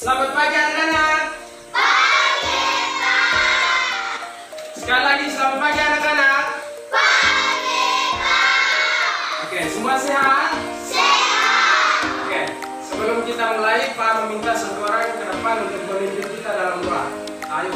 Selamat pagi anak-anak. Pagi, Pak. Sekali lagi selamat pagi anak-anak. Pagi, Pak. Oke, semua sehat? Sehat. Oke, sebelum kita mulai, Pak meminta satu orang ke depan untuk memimpin kita dalam doa. Ayo.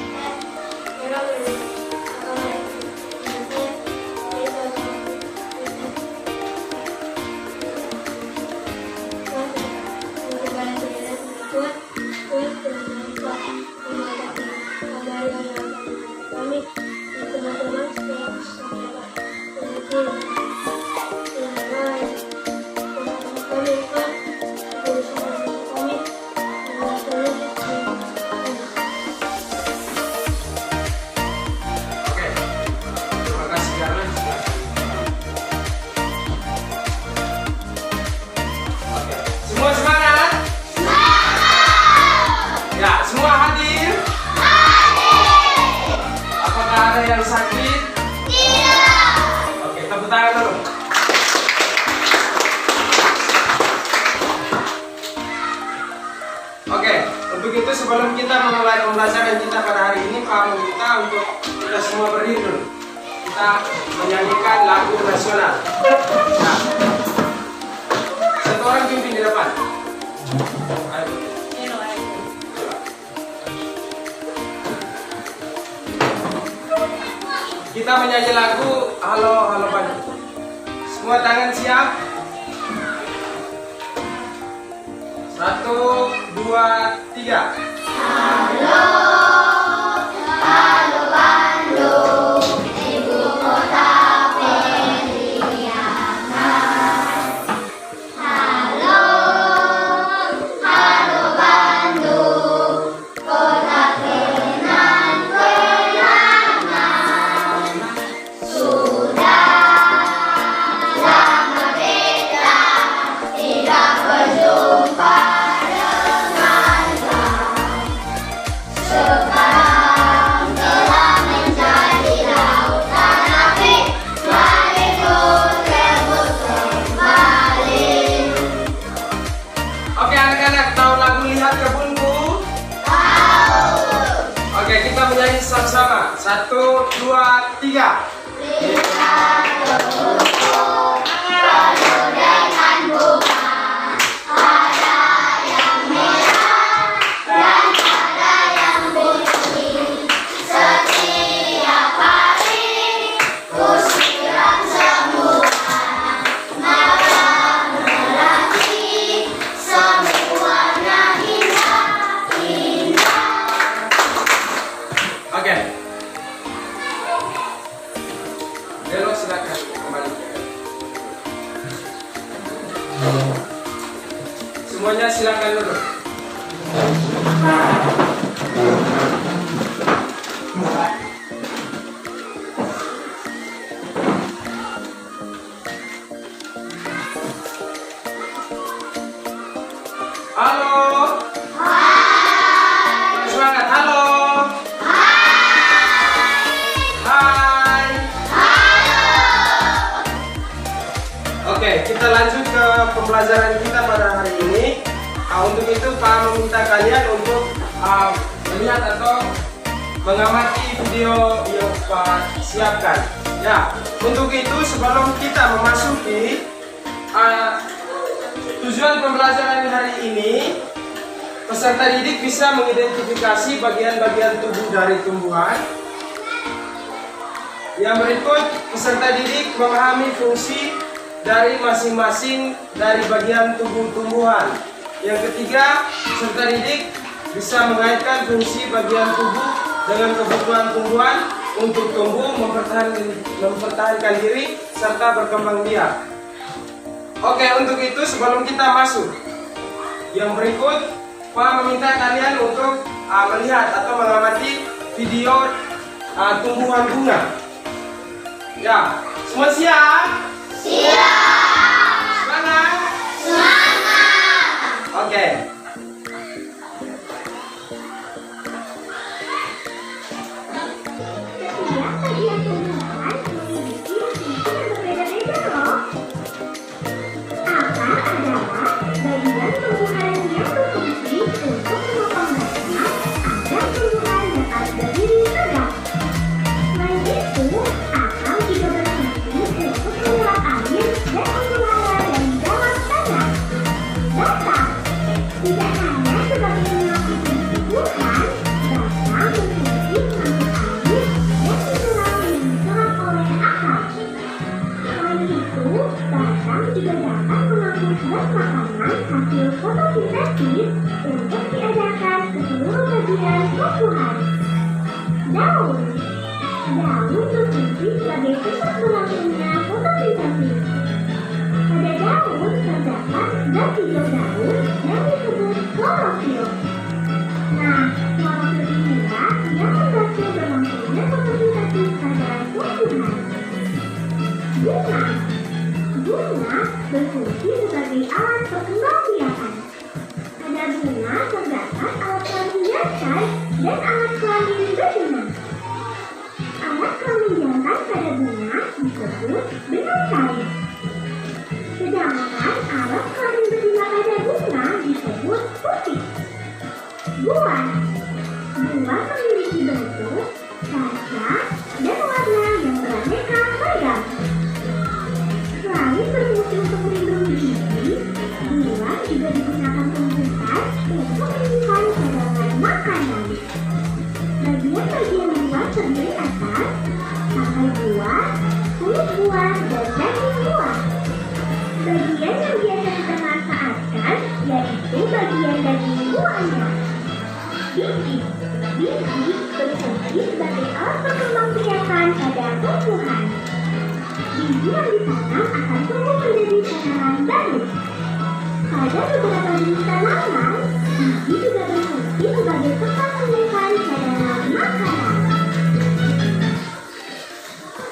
Oke, terima kasih Jarman. Oke, semua semangat? Ya, semua hadir? Apakah ada yang sakit? Oke, tepuk tangan dulu. Oke, untuk itu sebelum kita memulai pembelajaran kita pada hari ini, Pak meminta untuk kita semua berdiri dulu. Kita menyanyikan lagu nasional. Nah, satu orang pimpin di depan. Ayo. Kita menyanyi lagu Halo Halo Bandung. Semua tangan siap? 1, 2, 3. Halo, halo Bandung, ibu kota periangan. Halo, halo Bandung, kota kenang-kenangan. Sudah lama kita tidak berjumpa. Sekarang telah menjadi lautan api, mari rebut kembali. Oke anak-anak, tahu lagu Lihat Kebunku? Tahu. Oke, kita menyanyi sama-sama. 1, 2, 3. Lihat kebunku, penuh dengan bunga. Ada yang merah dan ada yang putih. Setiap hari ku siram semua, merangi semuanya indah, indah. Oke. Belok silakan kembali. Semuanya silakan dulu. Halo. Semangat. Halo. Hai. Oke, kita lanjut ke pembelajaran kita pada hari ini. Untuk itu Pak meminta kalian untuk melihat atau mengamati video yang Pak siapkan. Ya, untuk itu sebelum kita memasuki tujuan pembelajaran hari ini, peserta didik bisa mengidentifikasi bagian-bagian tubuh dari tumbuhan. Yang berikut, peserta didik memahami fungsi dari masing-masing dari bagian tubuh tumbuhan. Yang ketiga, peserta didik bisa mengaitkan fungsi bagian tubuh dengan kebutuhan tumbuhan untuk tumbuh, mempertahankan diri, serta berkembang biak. Oke, untuk itu sebelum kita masuk yang berikut, Pak meminta kalian untuk melihat atau mengamati video tumbuhan bunga. Ya, semua siap? Siap. Semangat? Semangat. Oke. Bagian tumbuhan memiliki fungsi yang berbeda-beda loh. Akar adalah bagian tumbuhan yang berfungsi untuk memotong gratis untuk diadakan ke seluruh bagian tumbuhan. Daun. Daun berfungsi sebagai pusat berlangsungnya fotosintesis. Pada daun terdapat zat hijau daun yang disebut klorofil. Nah, klorofil inilah yang membantu berlangsungnya fotosintesis pada tumbuhan. Bunga. Bunga berfungsi sebagai alat perkembangbiakan. Pada bunga terdapat alat kelamin jantan dan alat kelamin betina. Alat kelamin jantan pada bunga disebut benang kain. Sedangkan alat kelamin betina pada bunga disebut putih. Buah. Buah memiliki bentuk, rasa, dan warna yang beraneka ragam. Selain berfungsi untuk melindungi gigi, buah juga digunakan tumbuhan untuk menyimpan cadangan makanan. Bagian-bagian buah terdiri atas tangkai buah, kulit buah, dan daging buah. Bagian yang biasa kita manfaatkan yaitu bagian daging buahnya. Biji. Biji berfungsi sebagai alat perkembangbiakan pada tumbuhan. Biji yang ditanam akan tumbuh menjadi tanaman baru. Pada beberapa jenis tanaman, biji juga berfungsi sebagai tempat menyimpan cadangan makanan.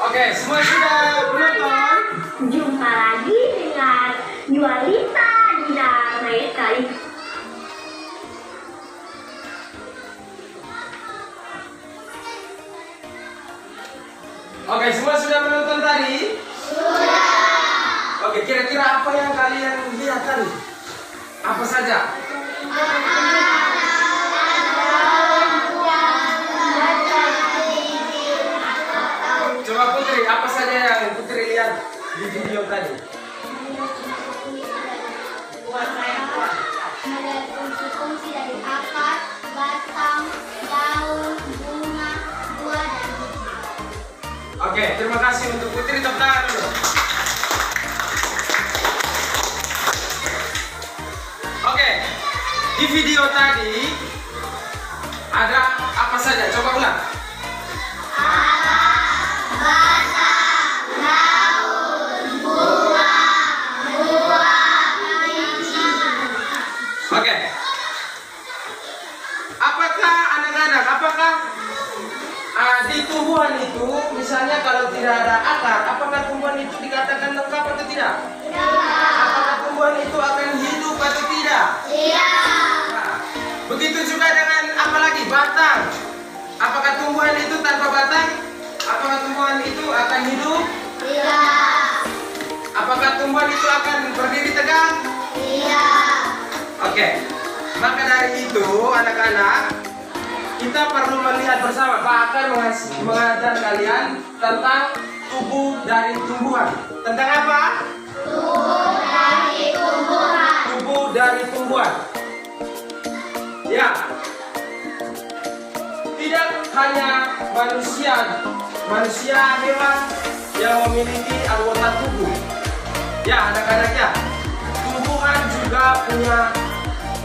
Oke, semua sudah menonton? Jumpa lagi dengan Yualita Dina lain kali. Oke, semua sudah menonton tadi? Sudah. Oke, kira-kira apa yang kalian lihat tadi? Apa saja? Coba Putri, apa saja yang Putri lihat di video tadi? Ada fungsi-fungsi dari akar, batang, daun, bunga, buah, dan biji. Oke, terima kasih untuk Putri, tepuk tangan dulu. Oke, di video tadi ada apa saja? Coba ulang. Oke. Apakah anak-anak, di tumbuhan itu, misalnya kalau tidak ada akar, apakah tumbuhan itu dikatakan lengkap atau tidak? Apakah tumbuhan itu akan hidup atau tidak? Nah, begitu juga dengan apa lagi? Batang. Apakah tumbuhan itu tanpa batang? Apakah tumbuhan itu akan hidup? Apakah tumbuhan itu akan berdiri tegak? Oke, maka dari itu anak-anak, kita perlu melihat bersama. Pak akan mengajar kalian tentang tubuh dari tumbuhan. Tentang apa? Tubuh dari tumbuhan. Ya, tidak hanya manusia hewan yang memiliki anggota tubuh. Ya, anak-anak ya, tumbuhan juga punya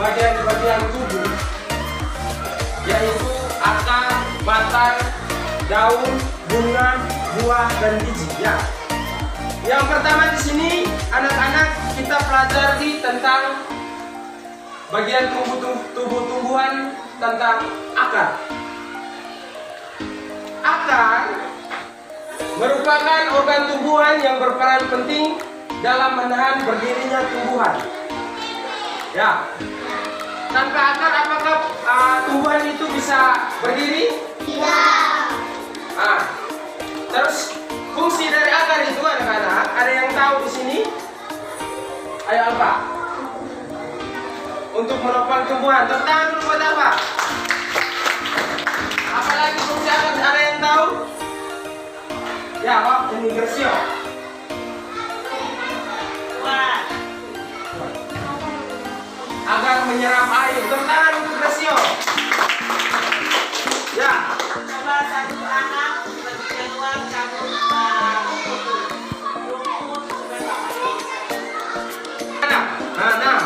bagian-bagian tubuh, yaitu akar, batang, daun, bunga, buah, dan biji. Ya. Yang pertama di sini, anak-anak, kita pelajari tentang bagian tubuh tumbuhan tentang akar. Akar merupakan organ tumbuhan yang berperan penting dalam menahan berdirinya tumbuhan. Ya. Tanpa akar, apakah tumbuhan itu bisa berdiri? Tidak. Terus fungsi dari akar itu anak-anak, ada yang tahu di sini? Ayo apa? Untuk menopang tumbuhan. Tepuk tangan dulu buat apa? Apalagi fungsi akar, ada yang tahu? Ya, Pak, ini Gersio. Agar menyerap air. Tepuk tangan untuk Gersio. Ya. Coba satu anak keluar cabut Nah,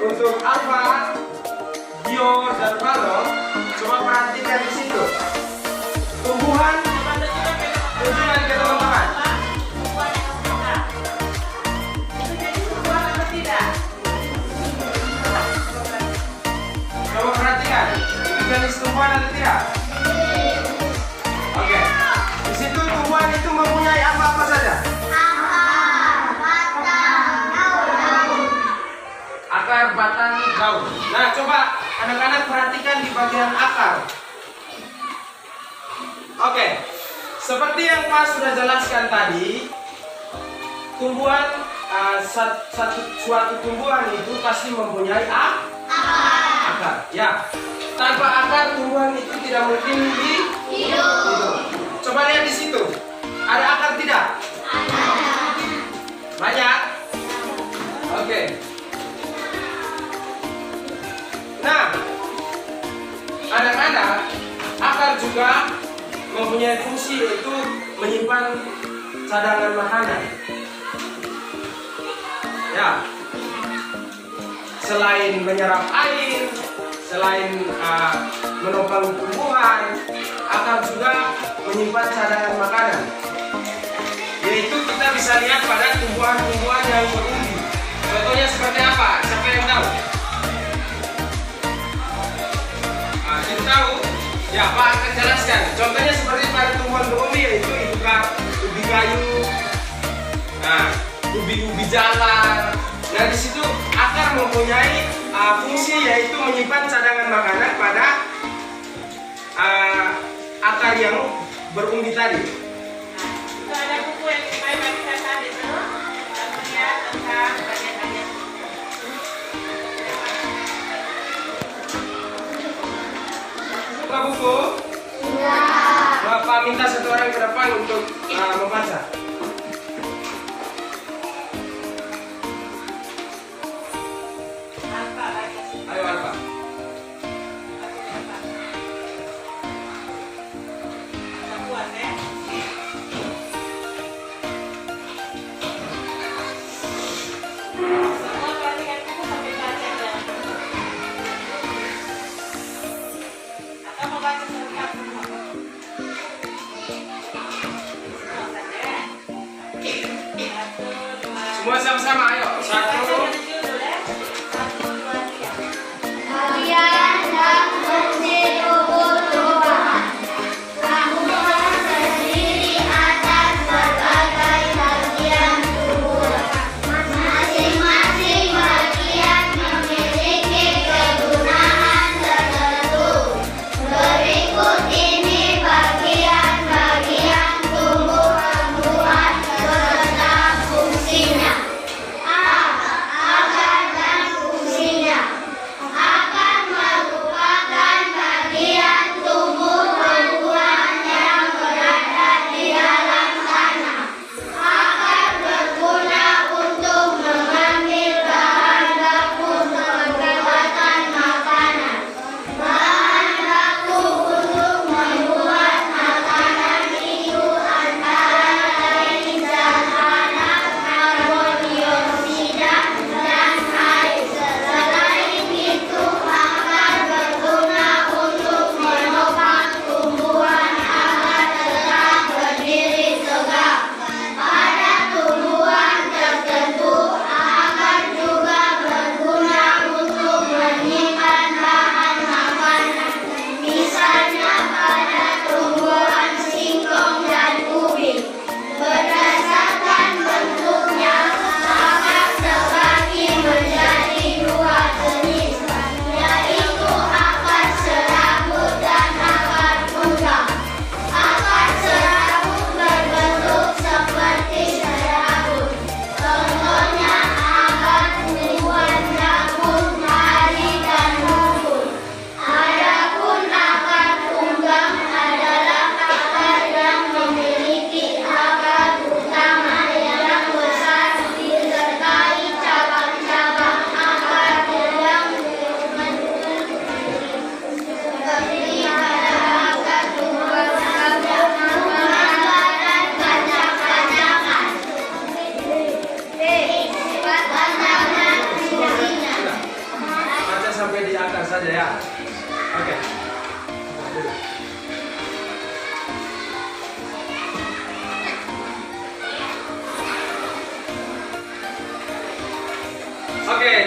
untuk alfa verbal loh. Coba perhatikan di situ. Tumbuhan, tunjukkan ke teman-teman. Coba perhatikan, itu jenis tumbuhan atau tidak? Oke. Di situ tumbuhan itu mempunyai apa-apa saja? Akar, batang, daun. Nah, coba anak-anak perhatikan di bagian akar. Oke, seperti yang Pak sudah jelaskan tadi, tumbuhan suatu tumbuhan itu pasti mempunyai akar. Ya, tanpa akar tumbuhan itu tidak mungkin hidup. Coba lihat di situ, ada akar tidak? Banyak. Oke. Nah, anak-anak, akar juga mempunyai fungsi yaitu menyimpan cadangan makanan. Ya, selain menyerap air, selain menopang tumbuhan, akar juga menyimpan cadangan makanan. Yaitu kita bisa lihat pada tumbuhan-tumbuhan yang berumbi. Contohnya seperti apa? Siapa yang tahu? Yang tahu? Ya, Pak akan jelaskan. Contohnya seperti pada tumbuhan berumbi yaitu ubi kayu, ubi jalar. Nah, di situ akar mempunyai fungsi yaitu menyimpan cadangan makanan pada akar yang berumbi tadi. Ada buku yang saya baca tadi itu, namanya tentang bagian-bagian. Buka buku? Bapak minta satu orang ke depan untuk membaca. Ayo Alfa. Semua sama-sama, ayo. 1. Kalian dan fungsi tubuh tumbuhan. Tumbuhan terdiri atas berbagai bagian tubuhan. Masing-masing bagian memiliki kegunaan tertentu. Berikut ini bagian-bagian tumbuh-tumbuhan beserta fungsinya. A.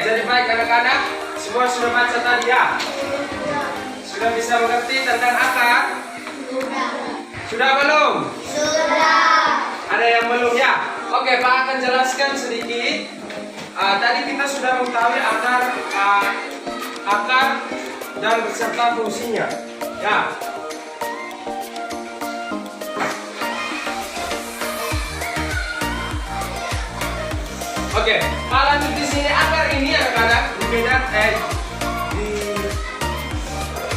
jadi baik anak-anak. Semua sudah baca tadi ya? Sudah bisa mengerti tentang akar? Sudah belum? Ada yang belum ya? Oke, Pak akan jelaskan sedikit. Tadi kita sudah mengetahui akar dan beserta fungsinya. Ya. Oke, Pak lanjut di sini. Akar ini anak-anak berbeda di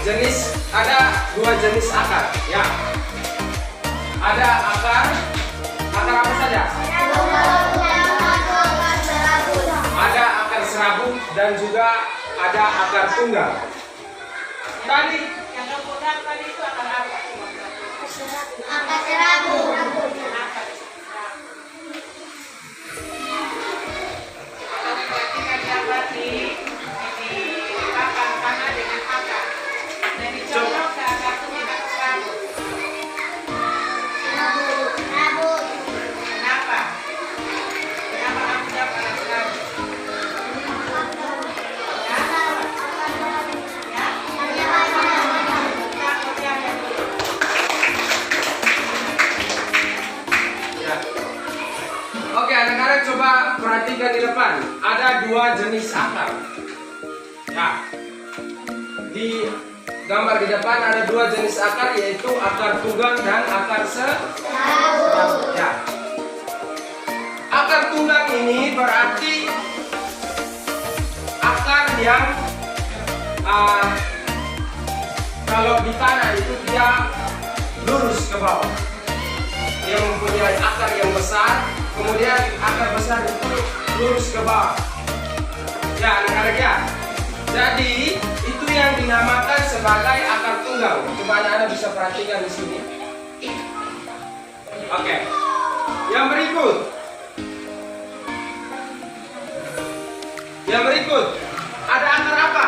jenis, ada dua jenis akar. Ya. Ada akar apa saja? Ada akar serabut dan juga ada akar tunggal. Tadi Yang kemudian tadi itu akan apa? Akar serabut. Kalau diperhatikan gambar di papan tanah dengan akar. Dan dicontoh ke akar tunggal atau serabut. Serabut. Kenapa? Kenapa kamu jawab akar serabut? ya. Oke, anak-anak coba perhatikan di depan. Ada dua jenis akar. Ya. Di gambar di depan ada dua jenis akar, yaitu akar tunggal dan akar serabut. Ya. Akar tunggal ini berarti akar yang kalau di tanah itu dia lurus ke bawah. Dia mempunyai akar yang besar, kemudian akar besar itu lurus ke bawah. Ya, anak-anak ya. Jadi itu yang dinamakan sebagai akar tunggal. Coba anak-anak bisa perhatikan di sini. Oke. Yang berikut. Yang berikut. Ada akar apa?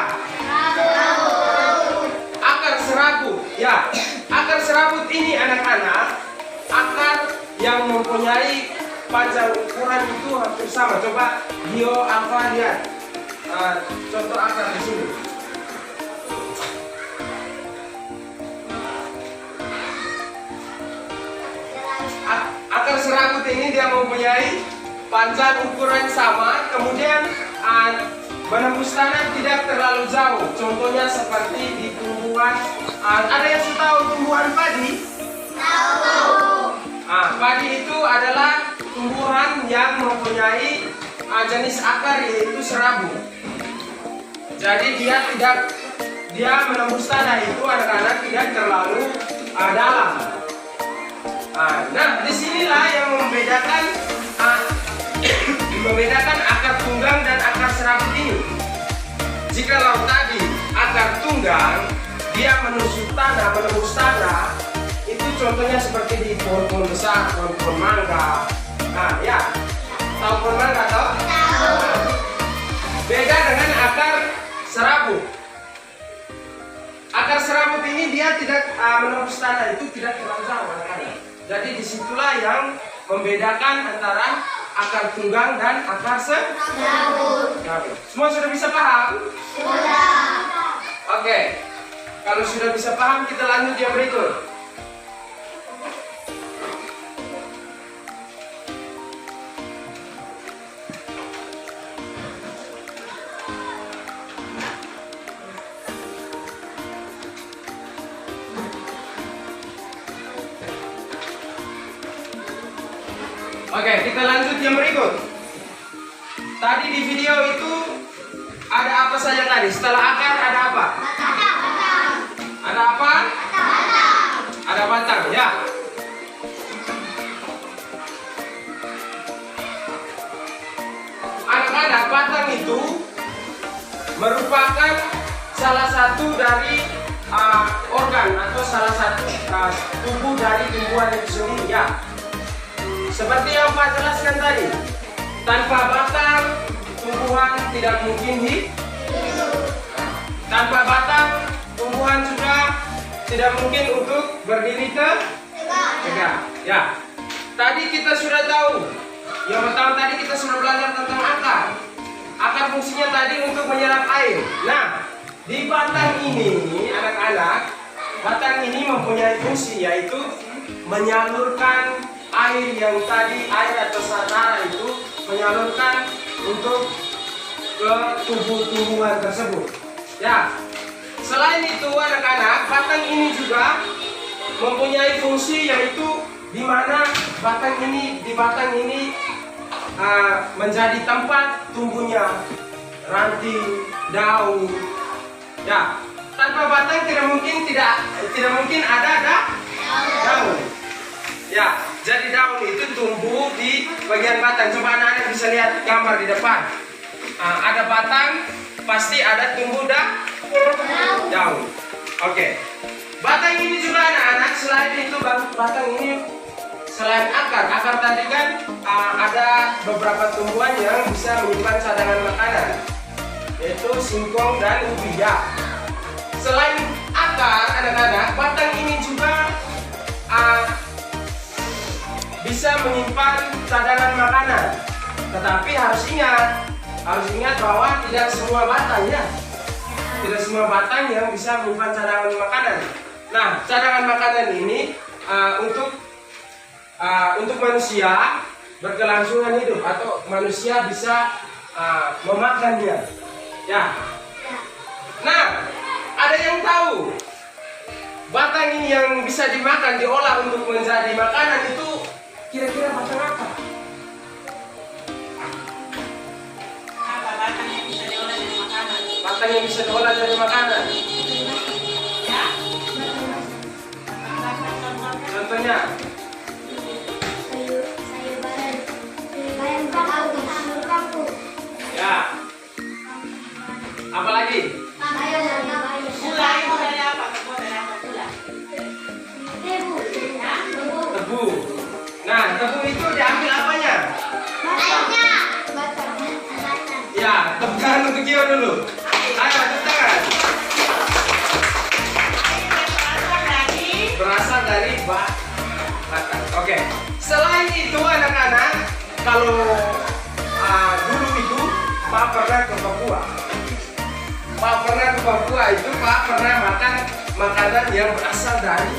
Akar serabut. Ya. Akar serabut ini anak-anak, akar yang mempunyai panjang ukuran itu hampir sama. Coba Dio Alfa lihat. Contoh akar di sini. Akar serabut ini dia mempunyai panjang ukuran sama, kemudian menembus tanah tidak terlalu jauh. Contohnya seperti di tumbuhan. Ada yang tahu tumbuhan padi? Padi itu adalah tumbuhan yang mempunyai jenis akar yaitu serabut. Jadi dia menembus tanah itu anak-anak tidak terlalu dalam. Nah, disinilah yang membedakan akar tunggal dan akar serabut ini. Jikalau tadi akar tunggal dia menusuk tanah, menembus tanah, itu contohnya seperti di pohon-pohon besar, pohon-pohon mangga. Nah, ya, tahu pohon mangga tahu? Beda dengan akar serabut. Akar serabut ini dia tidak menembus tanah, itu tidak terlalu jauh anak-anak. Jadi disitulah yang membedakan antara akar tunggal dan akar serabut. Semua sudah bisa paham? Sudah. Oke. Kalau sudah bisa paham, kita lanjut yang berikut. Oke, kita lanjut yang berikut. Tadi di video itu ada apa saja tadi? Setelah akar ada apa? Ada apa? Ada batang, ya. Anak-anak, batang itu merupakan salah satu dari organ atau salah satu tubuh dari tumbuhan itu sendiri, ya. Seperti yang Pak jelaskan tadi, tanpa batang tumbuhan tidak mungkin hidup. Tanpa batang tumbuhan juga tidak mungkin untuk berdiri tegak. Ya. Tadi kita sudah tahu. Yang pertama tadi kita sudah belajar tentang akar. Akar fungsinya tadi untuk menyerap air. Nah, di batang ini anak-anak, batang ini mempunyai fungsi yaitu menyalurkan air yang tadi, air atau satara itu menyalurkan untuk ke tumbuh-tumbuhan tersebut. Ya, selain itu anak-anak, batang ini juga mempunyai fungsi yaitu di mana di batang ini menjadi tempat tumbuhnya ranting, daun. Ya, tanpa batang tidak mungkin ada daun. Ya, jadi daun itu tumbuh di bagian batang. Coba anak-anak bisa lihat gambar di depan. Ada batang, pasti ada tumbuh daun. Oke. Batang ini juga anak-anak, selain itu batang ini selain akar tadi kan ada beberapa tumbuhan yang bisa menyimpan cadangan makanan, yaitu singkong dan ubi ya. Selain akar anak-anak, batang ini juga bisa menyimpan cadangan makanan. Tetapi harus ingat bahwa tidak semua batang ya. Tidak semua batang yang bisa menyimpan cadangan makanan. Nah, cadangan makanan ini untuk manusia berkelangsungan hidup atau manusia bisa memakannya. Ya. Nah, ada yang tahu batang ini yang bisa dimakan, diolah untuk menjadi makanan itu kira-kira batang apa? Apa batang yang bisa diolah jadi makanan? Batang yang bisa diolah jadi makanan. Ya? Contohnya, ya. Apa lagi? Gula itu dari apa? Terbuat dari apa gula? Ya? Tebu. Nah, tebu itu diambil apanya? Ya, tepuk tangan untuk Gio dulu. Ayo, tepuk tangan. Berasal dari batang. Oke. Selain itu anak-anak, kalau dulu itu Pak pernah ke Papua. Pak pernah ke Papua itu Pak pernah makan makanan yang berasal dari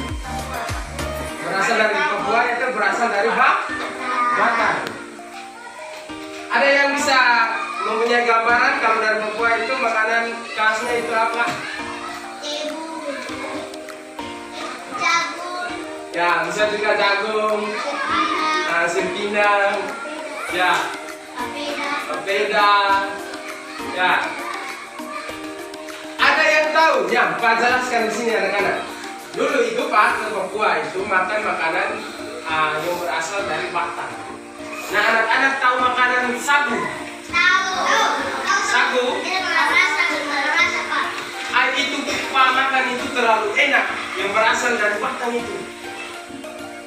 Papua, itu berasal dari batang. Ada yang bisa mempunyai gambaran kalau dari Papua itu makanan khasnya itu apa? Ya, bisa juga jagung, nasi pinang, ya, papeda, ya. Ada yang tahu? Ya, Pak jelaskan di sini anak-anak. Dulu itu Pak ke Papua itu makan makanan yang berasal dari batang. Nah, anak-anak tahu makanan sagu? Sagu? Itu Pak makan itu terlalu enak yang berasal dari batang itu.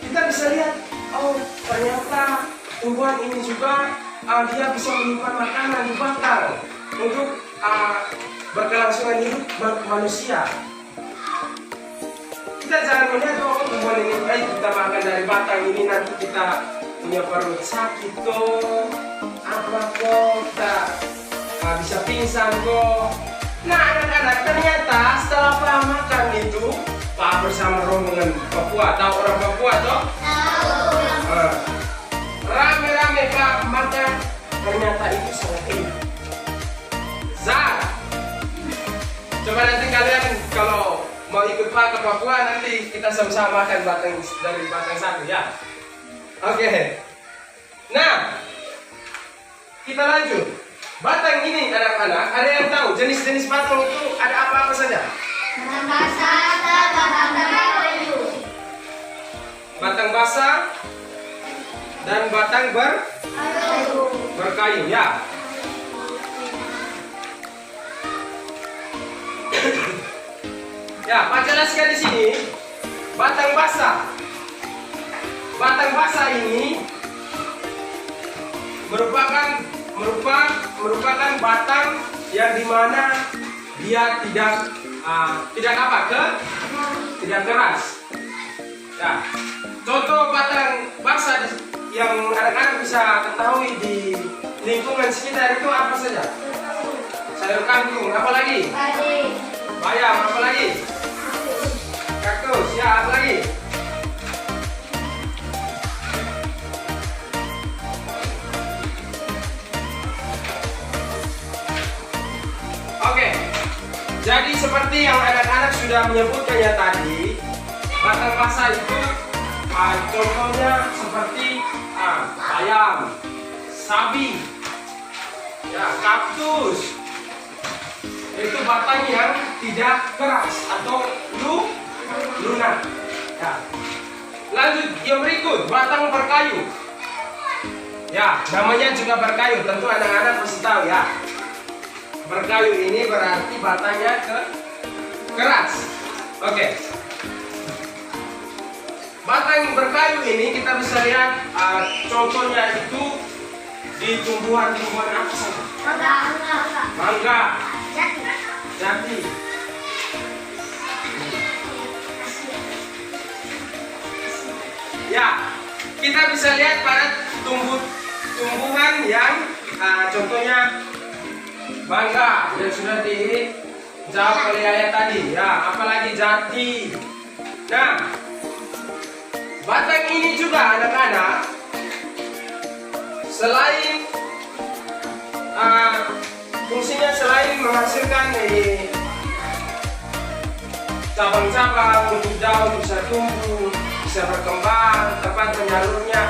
Kita bisa lihat, oh ternyata tumbuhan ini juga dia bisa menyimpan makanan di batang untuk berkelangsungan hidup manusia. Kita jangan melihat oh tumbuhan ini baik kita makan dari batang ini nanti kita punya perut sakit kok, apa kok, kita bisa pingsan kok. Nah anak-anak ternyata setelah Pak makan itu Pak bersama rombongan Papua, tahu orang Papua toh? Tahu. Rame-rame Pak makan, ternyata itu sangat enak. Zat. Coba nanti kalian kalau mau ikut Pak ke Papua nanti kita sama-sama makan batang dari batang sagu ya. Oke. Nah, kita lanjut. Batang ini anak-anak, ada yang tahu jenis-jenis batang itu ada apa-apa saja? Batang basah dan batang berkayu ya. Ya, Pak jelaskan di sini batang basah. Batang basah ini merupakan batang yang dimana dia tidak keras. Ya, contoh batang basah yang anak-anak bisa ketahui di lingkungan sekitar itu apa saja? sayur kangkung, apa lagi? Bayam, apa lagi? Kaktus, ya, apa lagi? Oke, jadi seperti yang anak-anak sudah menyebutkannya tadi, batang basah itu contohnya seperti bayam, sabi, ya, kaktus. Itu batang yang tidak keras atau lunak. Ya. Lanjut yang berikut, batang berkayu. Ya, namanya juga berkayu. Tentu anak-anak pasti tahu ya. Berkayu ini berarti batangnya keras. Oke. Batang berkayu ini kita bisa lihat contohnya itu di tumbuhan-tumbuhan apa saja? Mangga, jati. Ya, kita bisa lihat pada tumbuhan yang contohnya mangga yang sudah dijawab oleh ayah tadi. Ya, apalagi jati. Nah, batang ini juga anak-anak selain fungsinya selain menghasilkan cabang-cabang untuk daun bisa tumbuh, bisa berkembang, tempat menyalurnya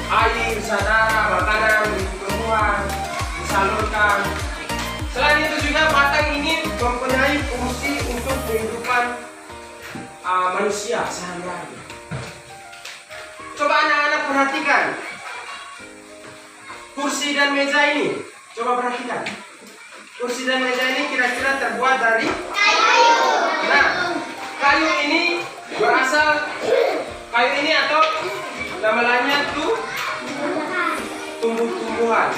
air, darah, makanan untuk tumbuhan disalurkan. Selain itu juga batang ini mempunyai fungsi untuk kehidupan manusia sehari-hari. Coba anak-anak perhatikan kursi dan meja ini. Coba perhatikan. Kursi dan meja ini kira-kira terbuat dari kayu. Nah, kayu ini berasal kayu ini atau nama lainnya tuh tumbuh-tumbuhan.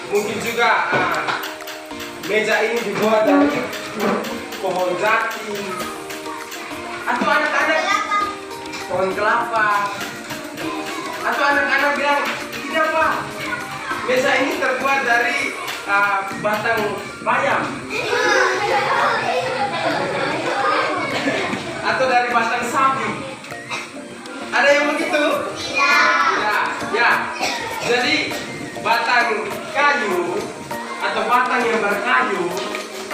Mungkin juga meja ini dibuat dari pohon jati atau anak-anak pohon kelapa. Atau anak-anak bilang, tidak Pak, meja ini terbuat dari batang bayam atau dari batang sapi. Ada yang begitu? Ya. Jadi batang kayu atau batang yang berkayu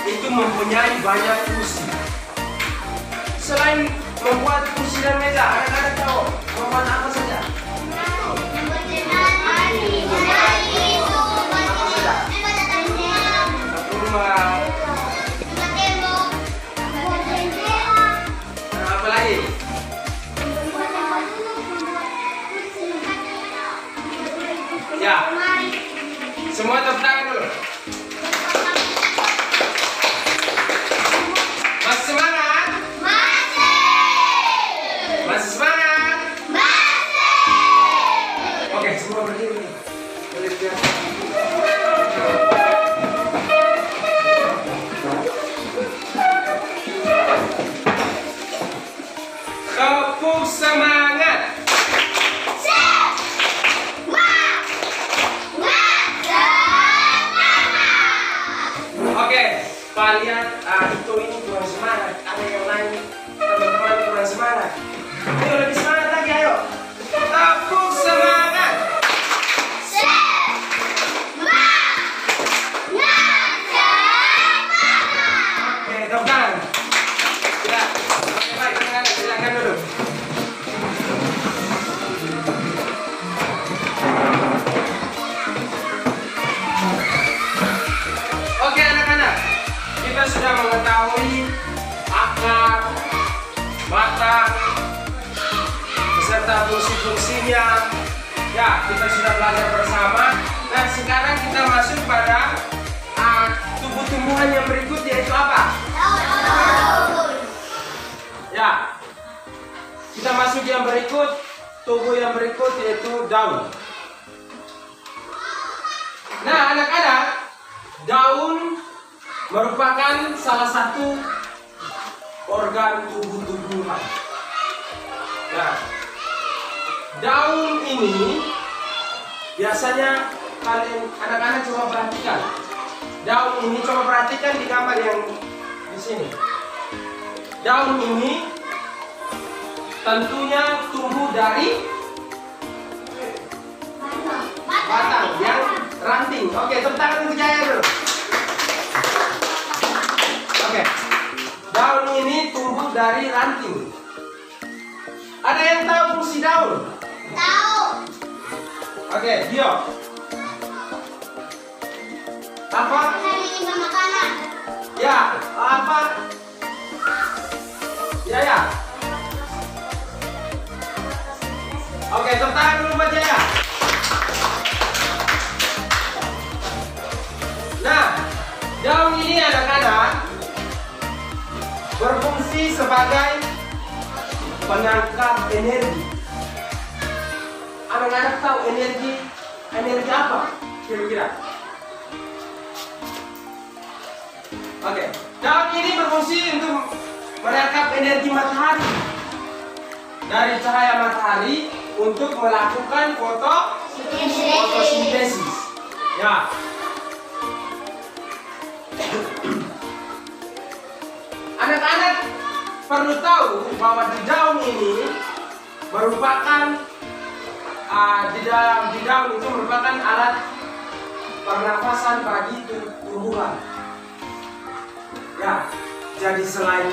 itu mempunyai banyak fungsi. Selain membuat kursi dan meja, anak-anak tahu membuat apa saja? Apa lagi? Ya, semua tepuk tangan dulu. Masih semangat? Masih semangat? Oke, semua berdiri. Boleh lihat. Tepuk semangat. Oke, kalian itu ini kurang semangat. Ada yang lain teman-teman kurang semangat. Ayo lebih semangat lagi, ayo. Tepuk semangat. Oke, tepuk tangan. Ya, oke baik, silakan duduk. Oke anak-anak, kita sudah mengetahui akar, batang, beserta fungsi-fungsinya. Ya, kita sudah belajar bersama. Nah, sekarang kita masuk pada tumbuh-tumbuhan yang berikut, yaitu apa? Ya, kita masuk yang berikut, tumbuh yang berikut yaitu daun. Nah, anak-anak, daun merupakan salah satu organ tubuh tumbuhan. Nah, daun ini biasanya kalian anak-anak coba perhatikan. Daun ini coba perhatikan di gambar yang di sini. Daun ini tentunya tumbuh dari batang yang ranting. Oke, tepuk tangan untuk Jaya dulu. Oke. Daun ini tumbuh dari ranting. Ada yang tahu fungsi daun? Tahu. Oke, Dio. Apa? Dari limbah makanan. Ya, apa? Ya. Oke, tepuk tangan dulu buat Jaya. Nah, daun ini anak-anak berfungsi sebagai penangkap energi. Anak-anak tahu energi apa kira-kira? Oke, daun ini berfungsi untuk menangkap energi matahari dari cahaya matahari untuk melakukan fotosintesis. Ya. Anak-anak perlu tahu bahwa di daun ini merupakan di daun itu merupakan alat pernafasan bagi tumbuhan. Ya, jadi selain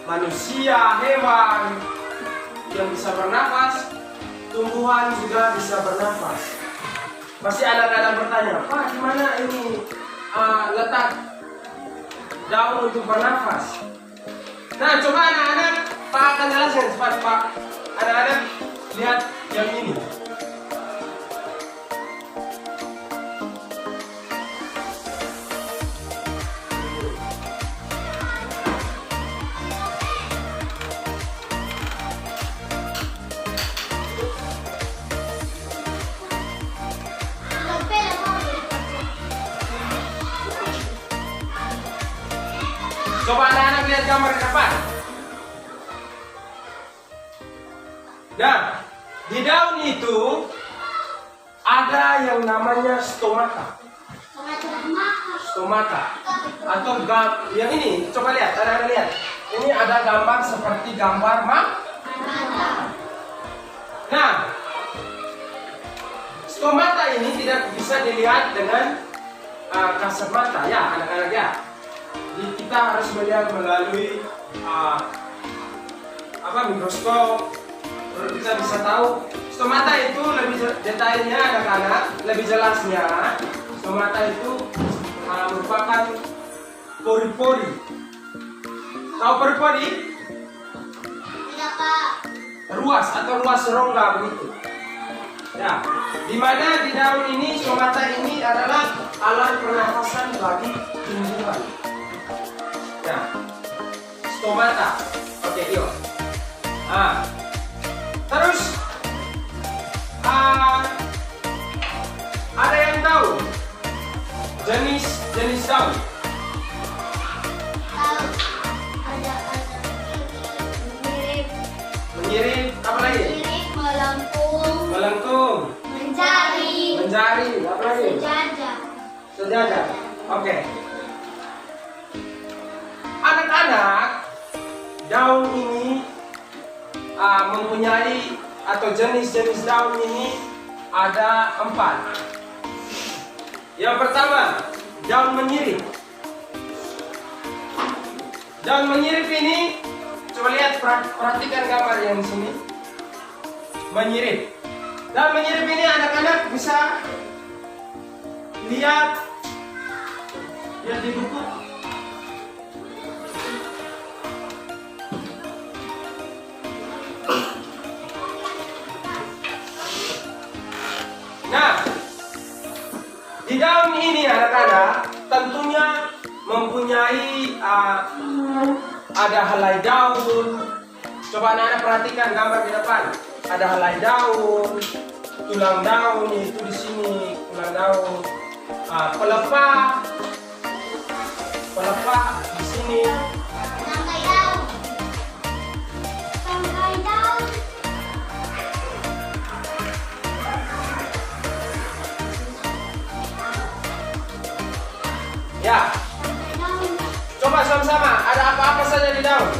manusia, hewan yang bisa bernafas, tumbuhan juga bisa bernafas. Pasti anak-anak bertanya, Pak, gimana ini letak daun untuk bernafas? Nah, coba anak-anak, Pak akan jelaskan cepat, Pak. Anak-anak lihat yang ini. Coba anak-anak lihat gambar di depan. Nah, di daun itu ada yang namanya stomata. Stomata atau yang ini, coba lihat, anak-anak lihat. Ini ada gambar seperti gambar mata. Nah, stomata ini tidak bisa dilihat dengan kasat mata ya, anak-anak ya. Jadi kita harus melihat melalui mikroskop, baru kita bisa tahu. Stomata itu lebih detailnya anak-anak, lebih jelasnya. Stomata itu merupakan pori-pori. Tahu pori-pori? Tidak, Pak. Ruas atau ruas rongga begitu. Ya, di mana di daun ini stomata ini adalah alat pernafasan bagi tumbuhan. Ya, stomata. Oke, yuk. Terus ada yang tahu jenis daun? Tahu. Ada Menyirim, apa lagi? mirip, Melengkung, menjari, apa lagi? Sejajar. Oke. Anak-anak, daun ini mempunyai atau jenis-jenis daun ini ada 4. Yang pertama, daun menyirip. Daun menyirip ini, coba lihat, perhatikan gambar yang di sini. Menyirip. Daun menyirip ini anak-anak bisa lihat di buku. Nah, di daun ini anak-anak tentunya mempunyai ada helai daun. Coba anak-anak perhatikan gambar di depan. Ada helai daun, tulang daun itu di sini, tulang daun, pelepah di sini. dari daun?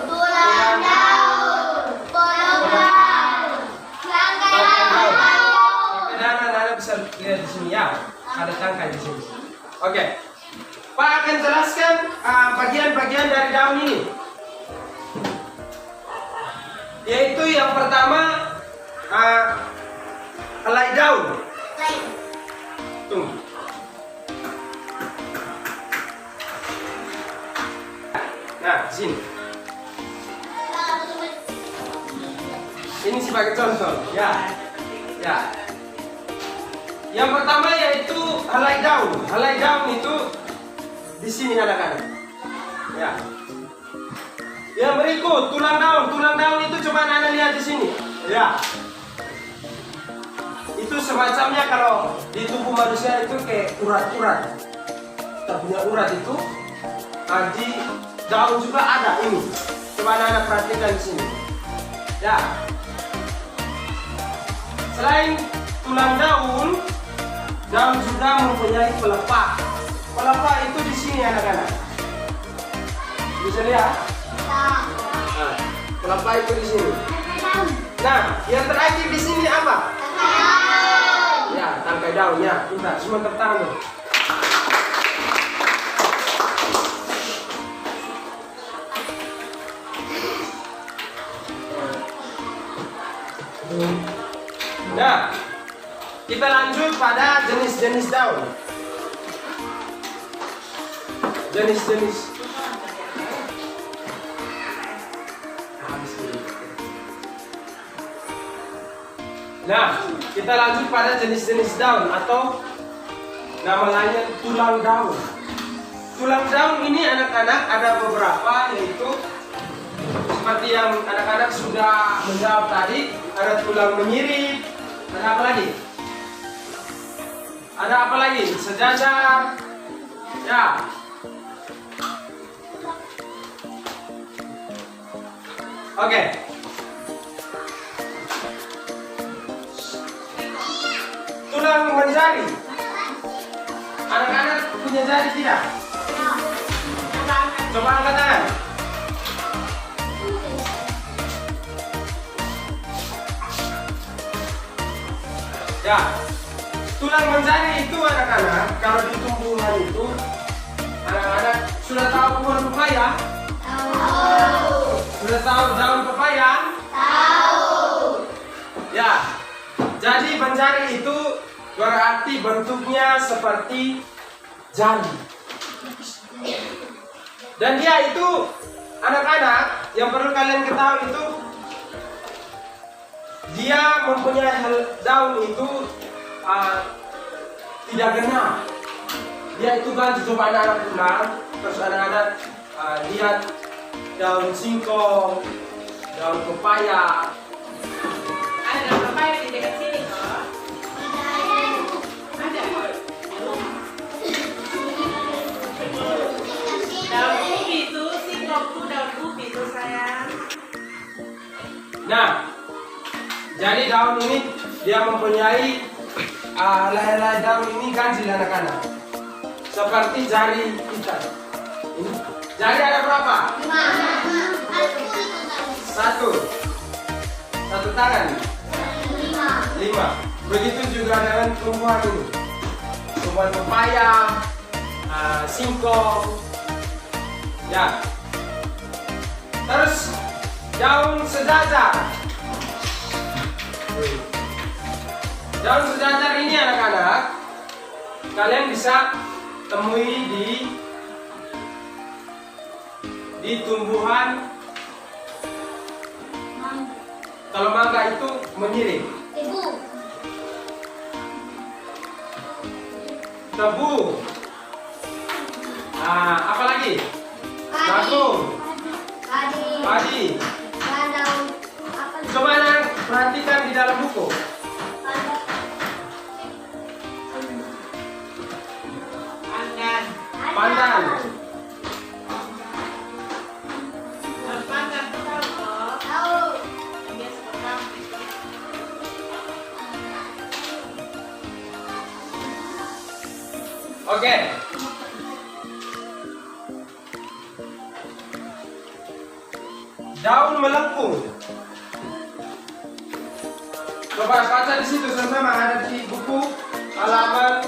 Tulang daun. Polong daun. Rangkaian daun. Dan anak-anak bisa lihat di sini ya. Ada tangkai di sini. Oke. Pak akan jelaskan bagian-bagian dari daun ini. Yaitu yang pertama helai daun. Tunggu. Nah, di sini. Ini sebagai contoh, ya. Ya. Yang pertama yaitu helai daun. Helai daun itu di sini anak-anak. Ya. Yang berikut tulang daun. Tulang daun itu coba anak-anak lihat di sini. Ya. Itu semacamnya kalau di tubuh manusia itu kayak urat-urat. Kita punya urat itu. Di daun juga ada ini. Coba anak-anak perhatikan di sini. Ya. Selain tulang daun, daun juga mempunyai pelepah. Pelepah itu di sini anak-anak. Bisa lihat? Nah, pelepah itu di sini. Nah, yang terakhir di sini apa? Ya, tangkai daun ya. Kita semua tepuk tangan dulu. Nah, kita lanjut pada jenis-jenis daun. Jenis-jenis. Nah, kita lanjut pada jenis-jenis daun atau nama lainnya tulang daun. Tulang daun ini anak-anak ada beberapa, yaitu seperti yang anak-anak sudah menjawab tadi, ada tulang menyirip. Ada apa lagi? Ada apa lagi? Sejajar. Ya. Oke. Tulang menjari. Anak-anak punya jari tidak? Coba angkat tangan. Ya, tulang menjari itu anak-anak, kalau di tumbuhan itu, anak-anak sudah tahu pohon pepaya? Tahu. Sudah tahu daun pepaya? Tahu. Ya, jadi menjari itu berarti bentuknya seperti jari. Dan dia itu, anak-anak, yang perlu kalian ketahui itu, dia mempunyai daun itu tidak genap. Dia itu ganti, coba anak-anak pulang, terus anak-anak lihat daun singkong, daun pepaya. Ada daun pepaya di dekat sini kok. Ada. Daun ubi itu, singkong itu daun ubi itu sayang. Nah, jadi daun ini dia mempunyai helai-helai daun ini ganjil anak-anak, seperti jari kita. Ini jari ada berapa? 5. Satu tangan. 5. Begitu juga dengan tumbuhan ini. Tumbuhan pepaya, singkong. Ya. Terus daun sejajar. Daun sejajar ini anak-anak, kalian bisa temui di tumbuhan. Kalau mangga itu menyirip. Tebu. Apa lagi? Jagung. Padi. Coba anak perhatikan di dalam buku. Pandan. Pandan tuh tahu kok. Tahu. Dia seperti Oke. daun melengkung. Coba baca di situ sama-sama, ada di buku halaman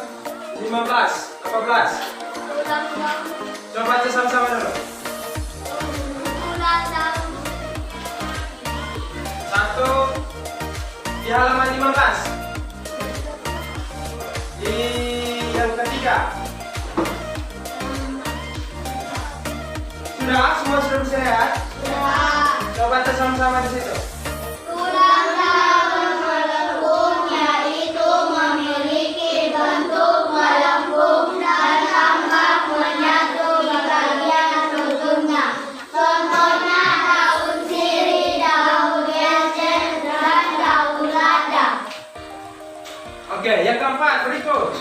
15, 18. Tulang daun. Coba baca sama-sama dulu. Tulang daun. Satu di halaman 15. Di yang ketiga. Semua sudah bisa lihat? Ya. Coba baca sama-sama di situ. Tulang daun melengkung yaitu memiliki bentuk melengkung dan tampak menyatu di bagian ujungnya. Contohnya daun sirih, daun geser, dan daun lada. Oke, yang keempat berikut.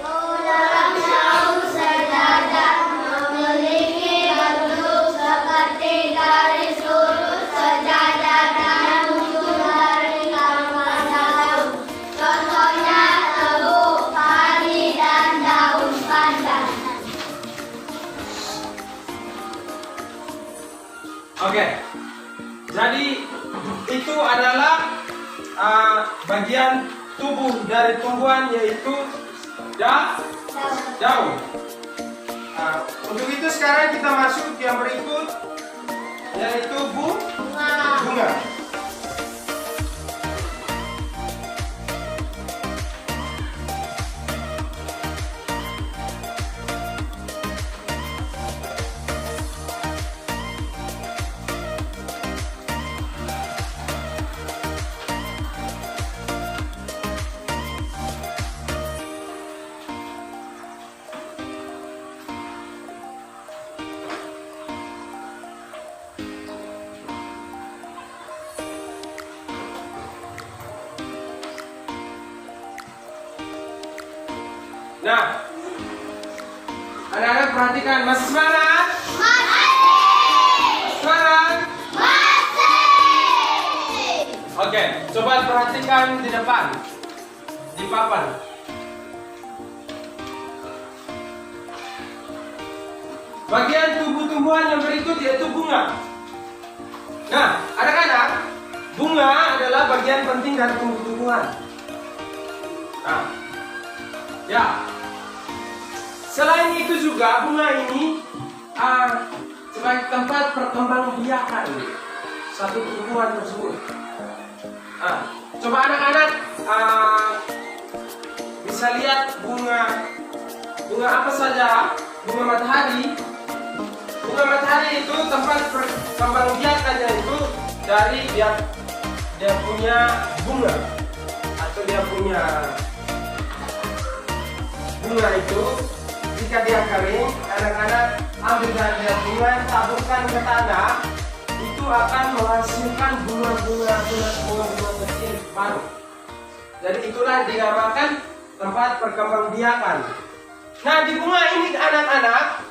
Tulang daun sejajar memiliki bentuk seperti garis lurus sejajar dan muncul dari kamar daun. Contohnya tebu, padi, dan daun pandan. Oke. Jadi itu adalah bagian tubuh dari tumbuhan, yaitu daun. Untuk itu sekarang kita masuk yang berikut, yaitu bunga. Nah, anak-anak perhatikan, masih semangat? Semangat? Oke, coba perhatikan di depan, di papan. Bagian tubuh tumbuhan yang berikut yaitu bunga. Nah, anak-anak, bunga adalah bagian penting dari tumbuh-tumbuhan. Nah, ya. Selain itu juga bunga ini sebagai tempat perkembangbiakan satu tumbuhan tersebut. Coba anak-anak bisa lihat bunga apa saja. Bunga matahari. Bunga matahari itu tempat perkembangbiakannya itu dari dia punya bunga atau dia punya bunga itu. Jika dia kering, anak-anak ambil dari bunga, taburkan ke tanah, itu akan menghasilkan bunga-bunga kecil baru. Jadi itulah dinamakan tempat perkembangbiakan. Nah, di bunga ini anak-anak,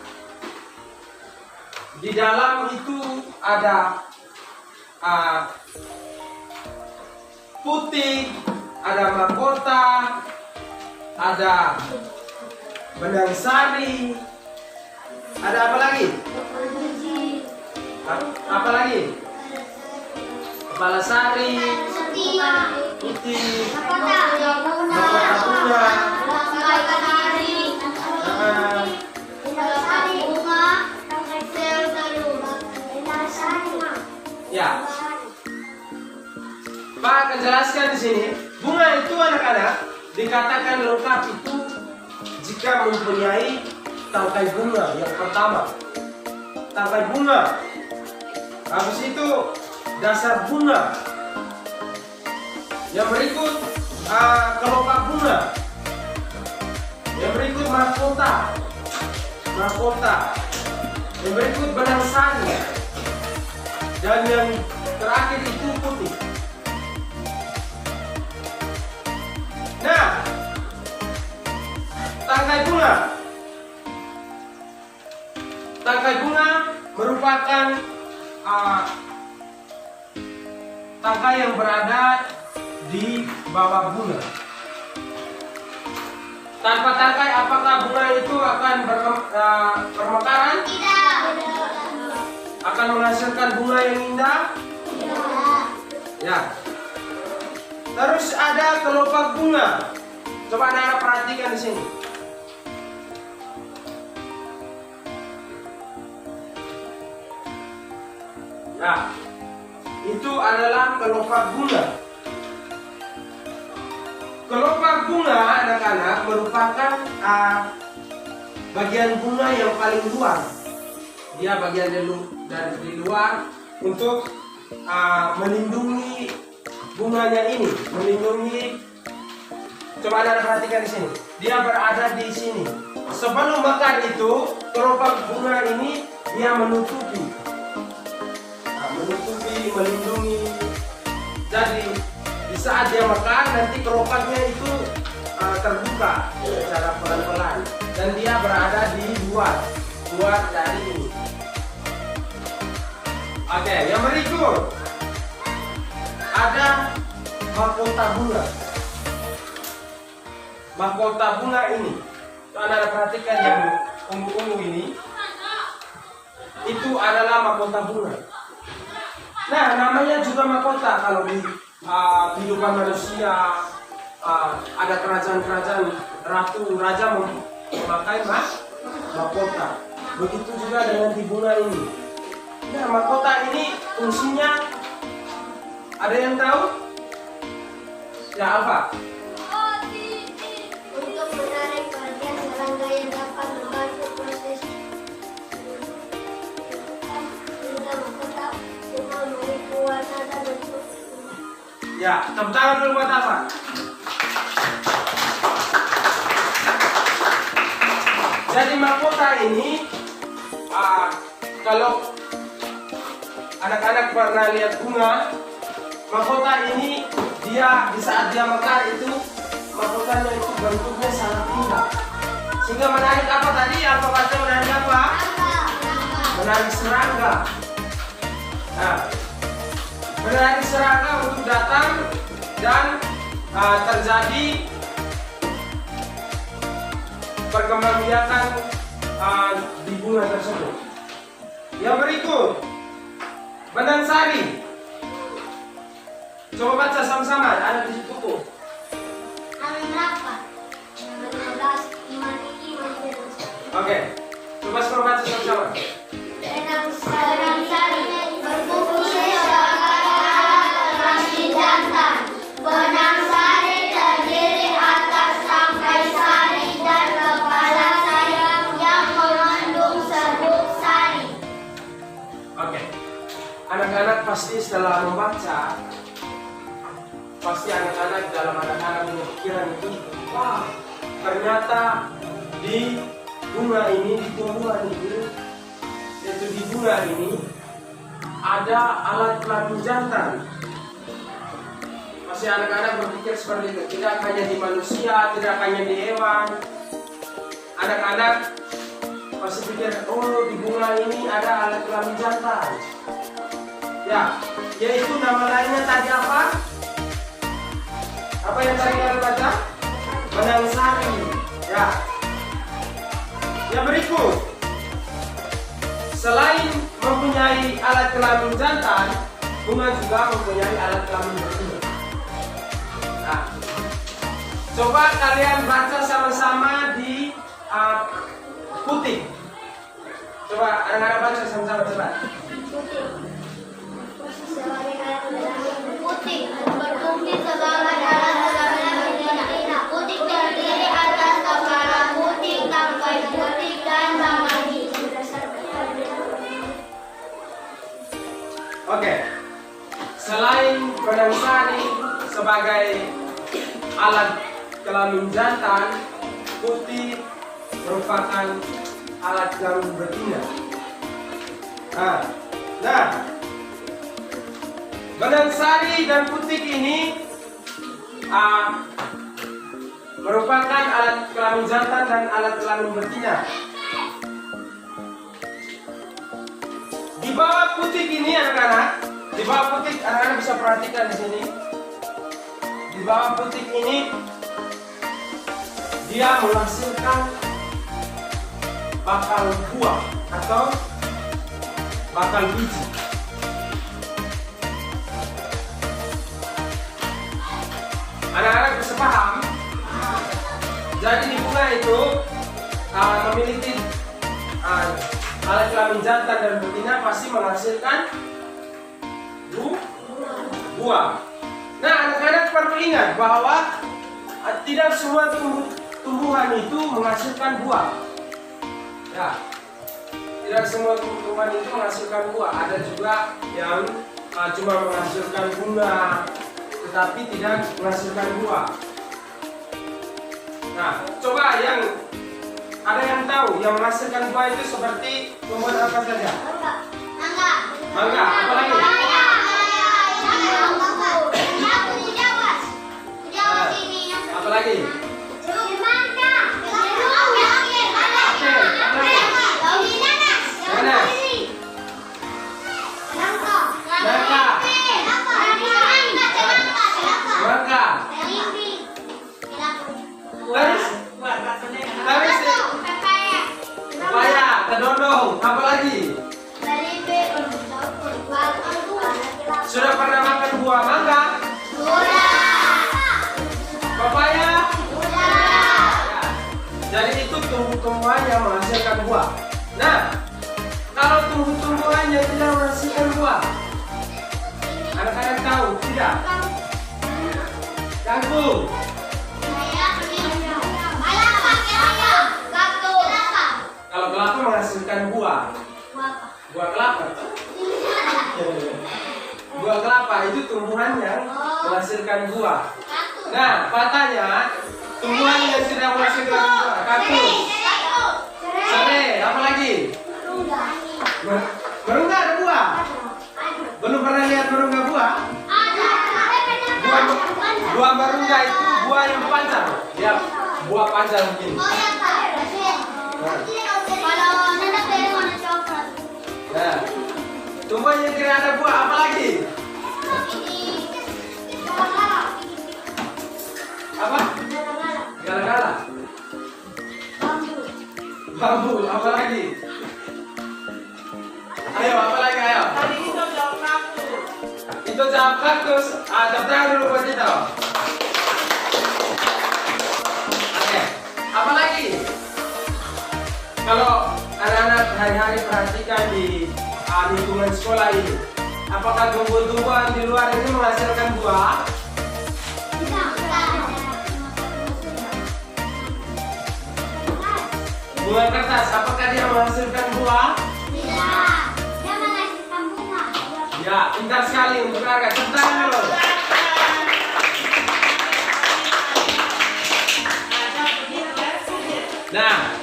di dalam itu ada putih, ada mahkota, ada benang sari, ada apa lagi? Apa lagi? Kepala sari, putih, mahkota bunga, ya. Pak akan jelaskan di sini. Bunga itu anak-anak dikatakan lengkap itu jika mempunyai tangkai bunga yang pertama. Tangkai bunga. Habis itu dasar bunga. Yang berikut kelopak bunga. Yang berikut mahkota. Yang berikut benang sari. Dan yang terakhir itu putih. Nah, tangkai bunga merupakan tangkai yang berada di bawah bunga. Tanpa tangkai, apakah bunga itu akan bermekaran? Tidak. akan menghasilkan bunga yang indah? Ya. Terus ada kelopak bunga. Coba anak-anak perhatikan di sini. Nah, itu adalah kelopak bunga. Kelopak bunga anak-anak merupakan bagian bunga yang paling luar. Dia bagian dari luar untuk melindungi bunganya ini, melindungi. Coba anda perhatikan di sini. Dia berada di sini. Sebelum mekar itu, kelopak bunga ini dia menutupi, melindungi. Jadi di saat dia mekar, nanti kelopaknya itu terbuka secara pelan-pelan, dan dia berada di luar dari ini. Oke, yang berikut ada mahkota bunga. Mahkota bunga ini, anda perhatikan yang ungu-ungu ini, itu adalah mahkota bunga. Nah, namanya juga mahkota kalau di kehidupan manusia. Ada kerajaan-kerajaan, ratu, raja memakai mahkota. Begitu juga dengan di bunga ini. Nah, mahkota ini fungsinya ada yang tahu? Ya, apa? Untuk menarik perhatian serangga yang dapat membantu proses mahkota bunga memiliki warna dan bentuk. Ya, tepuk tangan dulu buat apa? Jadi mahkota ini, kalau anak-anak pernah lihat bunga, mahkota ini dia di saat dia mekar itu, mahkotanya itu bentuknya sangat indah. Sehingga menarik apa tadi? Apa kata menarik apa? Menarik serangga. Nah, menarik serangga untuk datang dan terjadi perkembangbiakan di bunga tersebut. Yang berikut, benang sari. Coba baca sama-sama, ada di buku. Oke, coba semua baca sama-sama. Benang sari berfungsi sebagai alat transi jantan. Benang sari terdiri atas tangkai sari dan kepala sayap yang mengandung serbuk sari. Oke, anak-anak pasti setelah membaca, pasti anak-anak dalam anak-anak berpikiran itu, wah, ternyata di bunga ini, di tumbuhan ini, yaitu di bunga ini ada alat kelamin jantan. Pasti anak-anak berpikir seperti itu. Tidak hanya di manusia, tidak hanya di hewan. Anak-anak pasti pikir, oh, di bunga ini ada alat kelamin jantan. Ya, yaitu nama lainnya tadi apa? Apa yang tadi kita baca? Benang sari. Ya. Yang berikut, selain mempunyai alat kelamin jantan, bunga juga mempunyai alat kelamin betina. Nah, coba kalian baca sama-sama di putih. Coba anak-anak baca sama-sama, coba. Sebagai alat kelamin putih berfungsi sebagai alat kelamin betina. Putih terdiri atas kepala putih, tangkai putih, dan bangkai. Oke. Selain benang sari sebagai alat kelamin jantan, putih merupakan alat kelamin betina. Nah, benang sari dan putih ini merupakan alat kelamin jantan dan alat kelamin betina. Di bawah putih ini anak-anak, di bawah putih anak-anak bisa perhatikan di sini. Di bawah putih ini dia menghasilkan bakal buah atau bakal biji. Anak-anak bisa paham? Jadi di bunga itu memiliki alat kelamin jantan dan betina pasti menghasilkan buah. Nah, anak-anak perlu ingat bahwa tidak semua tumbuhan itu menghasilkan buah. Ya, tidak semua tumbuhan itu menghasilkan buah. Ada juga yang cuma menghasilkan bunga, tetapi tidak menghasilkan buah. Nah, coba ada yang tahu yang menghasilkan buah itu seperti tumbuhan apa saja? Mangga, apa lagi? Apa lagi? Pepaya, kedondong, apa lagi? Sudah pernah makan buah mangga? Pepaya? Jadi itu tumbuh-tumbuhan yang menghasilkan buah. Nah, kalau tumbuh-tumbuhan yang tidak menghasilkan buah, anak-anak tahu tidak? Kangkung. Kalau kelapa menghasilkan buah. Buah kelapa. Buah kelapa itu tumbuhan yang menghasilkan buah. Nah, katanya tumbuhan yang tidak menghasilkan buah. Kaktus. Serai, apa lagi? Merungga ada buah? Belum pernah lihat merungga buah? Buah merungga itu buah yang panjang. Ya, buah panjang begini. Nah, tumbuhan yang tidak ada buah apa lagi? Apa? Gala-gala. Bambu, apa lagi? Ayo, apa lagi ayo? Tadi itu jawab kaktus. Itu jawab kaktus. Tepuk tangan dulu buat itu. Oke, apa lagi? Kalau anak-anak hari-hari perhatikan di lingkungan sekolah ini, apakah tumbuh-tumbuhan di luar ini menghasilkan buah? Bunga kertas, apakah dia menghasilkan buah? Ya, pintar sekali untuk kakak. Tepuk tangan dulu. Nah,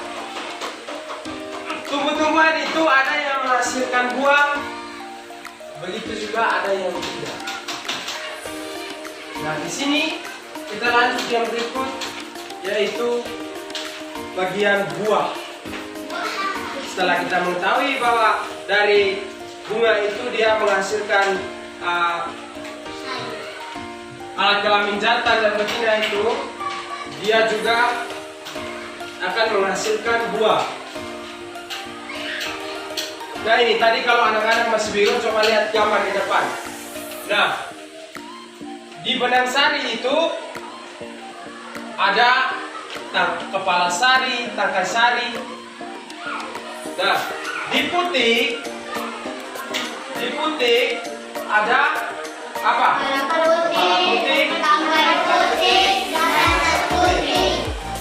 tumbuh-tumbuhan itu ada yang menghasilkan buah, begitu juga ada yang tidak. Nah, di sini kita lanjut yang berikut, yaitu bagian buah. Setelah kita mengetahui bahwa dari bunga itu dia menghasilkan alat kelamin jantan dan betina itu, dia juga akan menghasilkan buah. Nah, ini tadi kalau anak-anak masih bingung, coba lihat gambar di depan. Nah, di benang sari itu ada kepala sari, tangkai sari. Nah, di putik ada apa?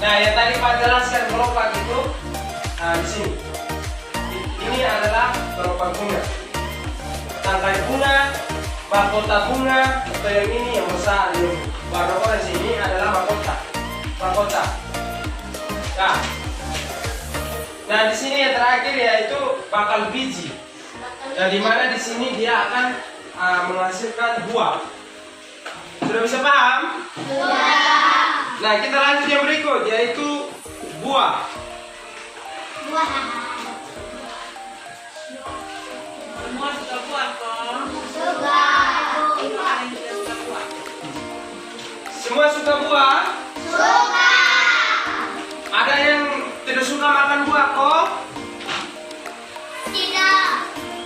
Nah, yang tadi Pak jelaskan kelopak itu di sini. Ini adalah kelopak bunga, tangkai bunga, mahkota bunga, atau yang ini yang besar, yang warna orange ini adalah mahkota. Nah, di sini yang terakhir yaitu bakal biji. Dan di mana di sini dia akan menghasilkan buah. Sudah bisa paham? Sudah. Nah, kita lanjut yang berikut yaitu buah. Semua suka buah kok. Semua suka buah? Ada yang tidak suka makan buah kok? Tidak.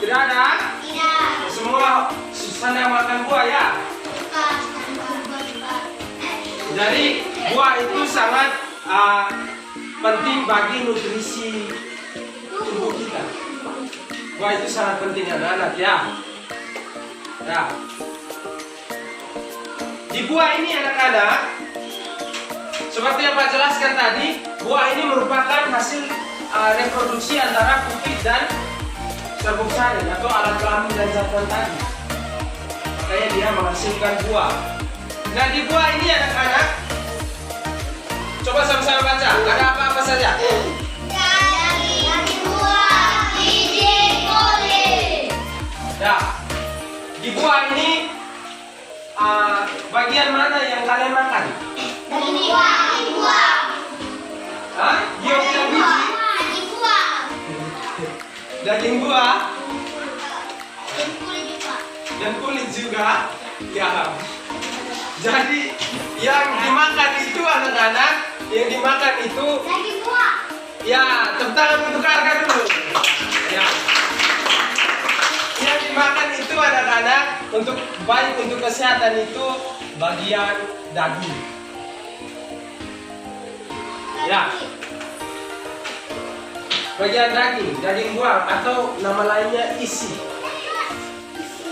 Tidak ada? Tidak. Semua senang makan buah ya? Suka. Jadi buah itu sangat penting bagi nutrisi tubuh kita. Buah itu sangat penting anak-anak ya. Ya. Di buah ini anak-anak, seperti yang Pak jelaskan tadi, buah ini merupakan hasil reproduksi antara pupit dan serbuk sari atau alat kelamin dan jantan tadi. Makanya dia menghasilkan buah. Nah di buah ini anak-anak, coba sama-sama baca. Ada apa-apa saja? Daging, buah, biji, kulit. Ya. Di buah ini bagian mana yang kalian makan? Daging buah. Hah? Yang biji? Daging buah. Daging buah Dan kulit juga. dan kulit juga. Ya. Jadi yang dimakan itu anak-anak, yang dimakan itu Daging buah. ya, tepuk tangan untuk harga dulu. Ya. Yang dimakan itu anak-anak untuk baik untuk kesehatan itu bagian daging. Ya. Bagian daging buah atau nama lainnya isi.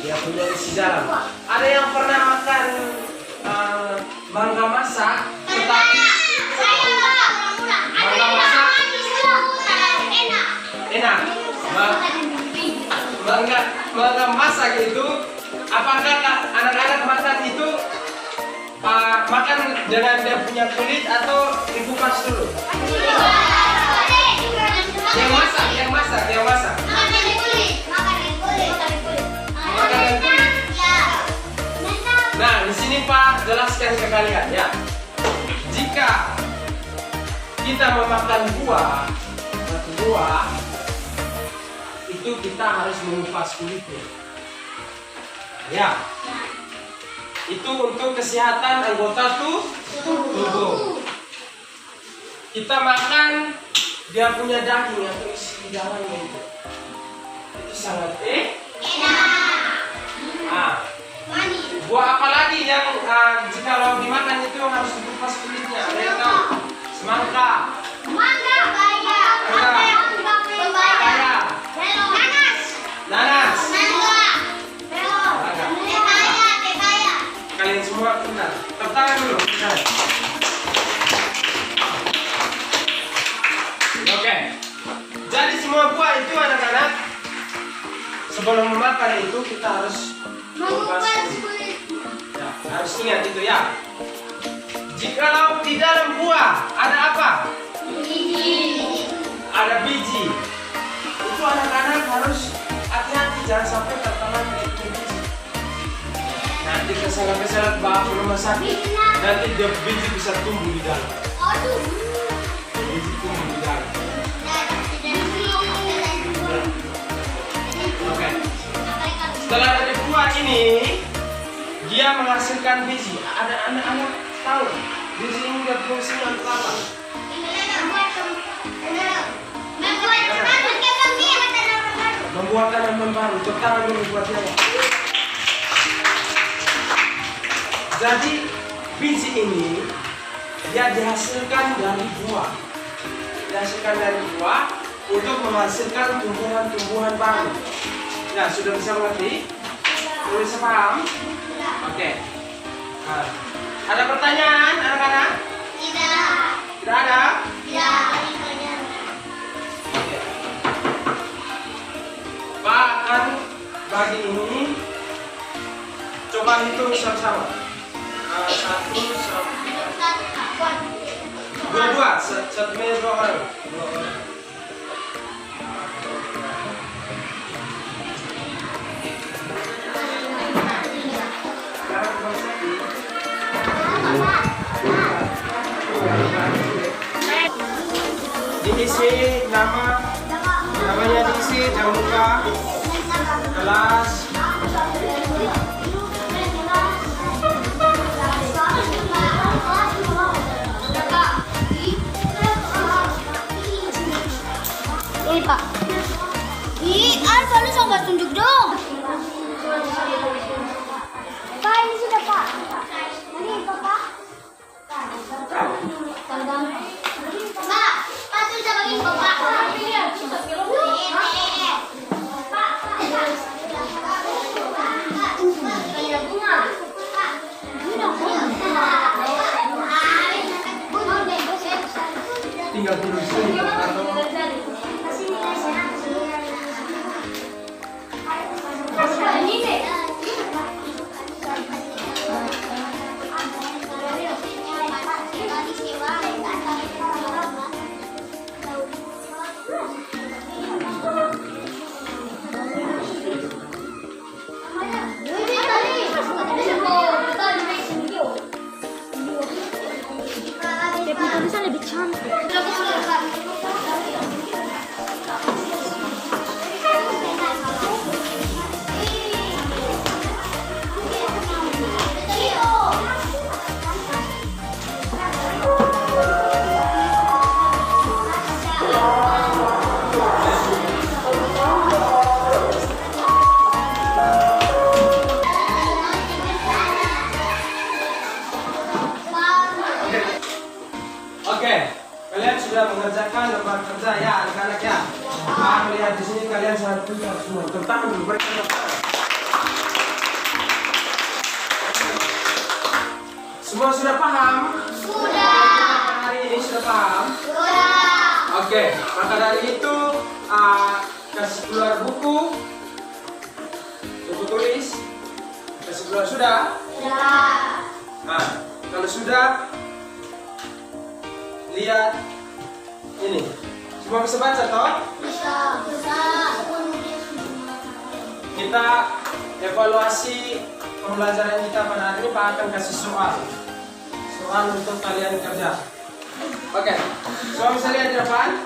Dia punya isi dalam. Ada yang pernah makan mangga masak, tetapi mangga masak enak. Mangga masak itu, apakah anak-anak makan itu makan dengan dia punya kulit atau dikupas dulu? Yang masak. Nah, di sini Pak jelaskan ke kalian ya. Jika kita memakan satu buah, itu kita harus mengupas kulitnya. Ya. Itu untuk kesehatan anggota tubuh. Kita makan dia punya daging atau isi di dalamnya itu sangat enak. Buah apa lagi yang jika lo dimakan itu harus dikupas kulitnya? Ada yang tahu? Semangka. Nanas. Kalian semua benar. Tepuk tangan dulu. Oke. Jadi semua buah itu anak-anak, sebelum memakan itu kita harus ya, harus ingat itu ya. Jikalau di dalam buah ada apa? Ada biji. Itu anak-anak harus hati-hati, jangan sampai tertelan biji. Nanti kesalahan bawa ke rumah sakit, nanti dia biji bisa tumbuh di dalam. Biji tumbuh di dalam. Oke. Setelah dari buah ini, dia menghasilkan biji. Ada anak-anak tahu biji ini berfungsi untuk apa? Membuat tanaman baru. Terutama membuatnya. Jadi biji ini dia dihasilkan dari buah. Untuk menghasilkan tumbuhan-tumbuhan baru. Ya, sudah bisa mengerti? Sudah bisa paham? Oke. Nah, ada pertanyaan anak-anak? Tidak ada? Oke. Pak akan bagi ini. Coba hitung sama-sama. 1 sampai 2. Satu meja 2 orang. Diisi namanya diisi, jangan lupa kelas. Ini Pak. Baru sama Pak, tunjuk dong. Pak, ini sudah Pak. Ini Pak. Pak, patu bisa bagi Bapak. Tinggal dulu sini. Tulisan lebih cantik. Oke, kalian sudah mengerjakan lembar kerja ya anak-anak ya. Melihat di sini kalian sangat pintar semua. Tentang dulu mereka. Semua sudah paham? Sudah. Hari ini sudah paham? Sudah. Oke, maka dari itu kasih keluar buku tulis, kasih keluar sudah. Sudah. Nah, kalau sudah lihat ini, semua bisa baca toh? Bisa. Kita evaluasi pembelajaran kita pada hari ini. Pak akan kasih soal untuk kalian kerja. Oke, semua bisa lihat di depan.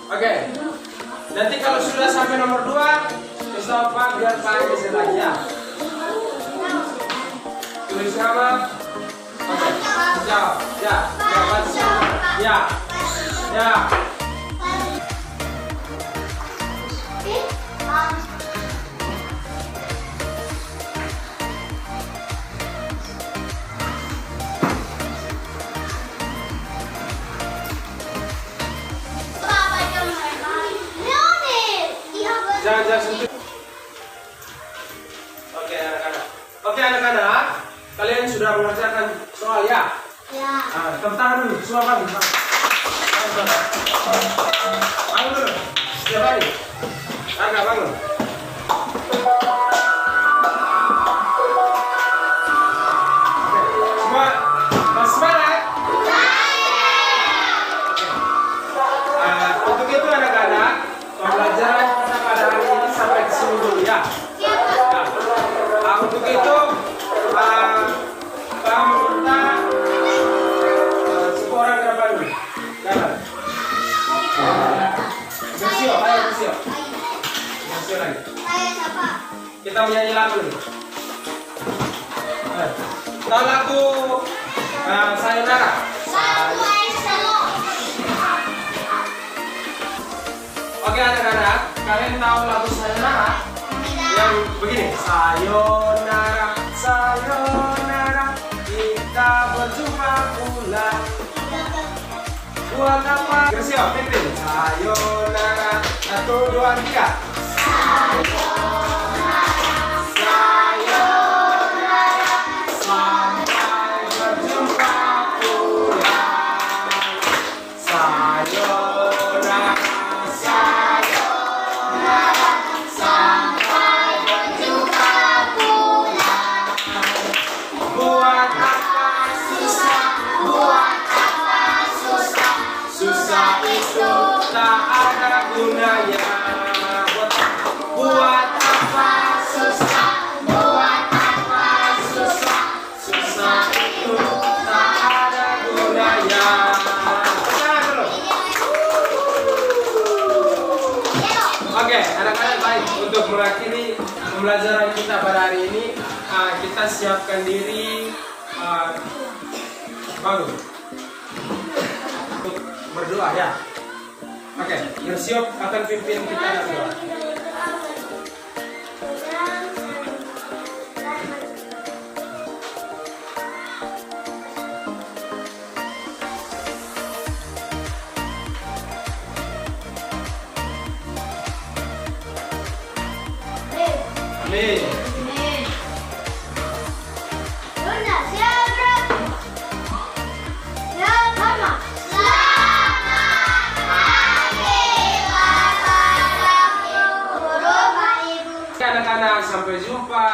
Oke, nanti kalau sudah sampai nomor 2, bisa Pak biar Pak bisa lagi ya. Tulis nama. Oke, jawab. Ya, baca. Ya. Jangan sentuh. Oke anak-anak, kalian sudah mengerjakan soal ya? Ya. Tepuk tangan dulu, semua bangun. Bangun dulu, setiap hari. Agak bangun. Semua masih semangat? Untuk itu anak-anak, pembelajaran kita pada hari ini sampai di sini dulu ya. Untuk itu kamu minta semua orang ke depan dulu. Jalan. Bersio lagi. Saya siapa? Kita menyanyi lagu nih. Tahu lagu Sayonara? Oke anak-anak, kalian tahu lagu Sayonara? Yang begini, sayonara, sayonara, kita berjumpa pula. Buat apa? Bersih, pimpin. Sayonara, 1, 2, 3. Sayonara, sampai berjumpa pula. Sayonara, sayonara, sampai berjumpa pula. Buat apa susah? Buat apa susah? Susah itu tak ada gunanya. Buat apa susah? Buat apa susah? Susah itu tak ada gunanya. Oke, anak-anak baik. Untuk mengakhiri pembelajaran kita pada hari ini, kita siapkan diri bangun untuk berdoa ya. Oke, Yosiop akan pimpin kita berdoa. Amin. Bunda, siap. Ya, sama. Selamat pagi, Bapak dan Ibu. Anak-anak, sampai jumpa.